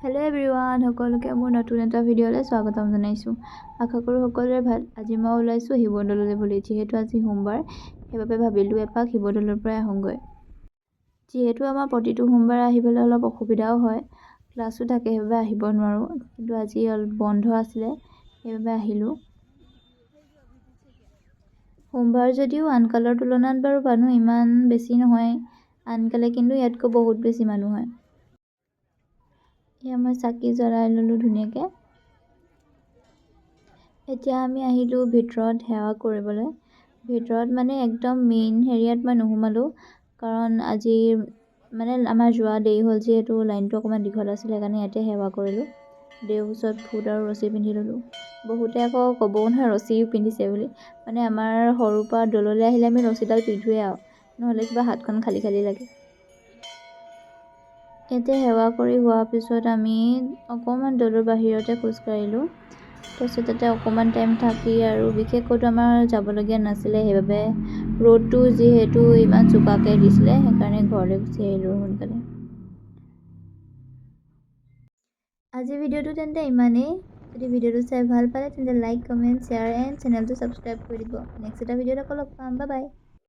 Hello' everyone, সকলোকে মোৰ নতুন এটা ভিডিঅ'লৈ স্বাগতম জনাইছোঁ। আশা কৰোঁ সকলোৰে ভাল। আজি মই ওলাইছোঁ শিৱদৌললৈ বুলি। যিহেতু আজি সোমবাৰ, সেইবাবে ভাবিলোঁ এপাক শিৱদৌলৰ পৰাই আহোঁগৈ। যিহেতু আমাৰ প্ৰতিটো সোমবাৰে আহিবলৈ অলপ অসুবিধাও হয়, ক্লাছো থাকে, সেইবাবে আহিব নোৱাৰোঁ। কিন্তু আজি বন্ধ আছিলে, সেইবাবে আহিলোঁ। সোমবাৰ যদিও আনকালৰ তুলনাত বাৰু মানুহ ইমান বেছি নহয়, আনকালে কিন্তু ইয়াতকৈ বহুত বেছি মানুহ হয়। এয়া মই চাকি জ্বলাই ল'লোঁ ধুনীয়াকৈ। এতিয়া আমি আহিলোঁ ভিতৰত সেৱা কৰিবলৈ। ভিতৰত মানে একদম মেইন হেৰিয়াত মই নোসোমালোঁ, কাৰণ আজি আমাৰ যোৱা দেৰি হ'ল, যিহেতু লাইনটো অকণমান দীঘল আছিলে, সেইকাৰণে ইয়াতে সেৱা কৰিলোঁ। দেওচৰত ফুট আৰু ৰছী পিন্ধি ল'লোঁ। বহুতে আকৌ ক'বও নহয় ৰছীও পিন্ধিছে বুলি। আমাৰ সৰুৰ পৰা দৌললৈ আহিলে আমি ৰছীডাল পিন্ধোৱে আৰু, নহ'লে কিবা হাতখন খালী খালী লাগে। ইয়াতে সেৱা কৰি হোৱাৰ পিছত আমি অকণমান দৌলৰ বাহিৰতে খোজকাঢ়িলোঁ। তাৰপিছত তাতে অকণমান টাইম থাকি আৰু বিশেষ ক'তো আমাৰ যাবলগীয়া নাছিলে, সেইবাবে ৰ'দটো যিহেতু ইমান চোকাকৈ দিছিলে, সেইকাৰণে ঘৰলৈ গুচি আহিলোঁ সোনকালে। আজি ভিডিঅ'টো তেন্তে ইমানেই। যদি ভিডিঅ'টো চাই ভাল পালে তেন্তে লাইক, কমেণ্ট, শ্বেয়াৰ এণ্ড চেনেলটো ছাবস্ক্ৰাইব কৰি দিব। নেক্সট এটা ভিডিঅ'ত আকৌ লগ পাম। Bye bye.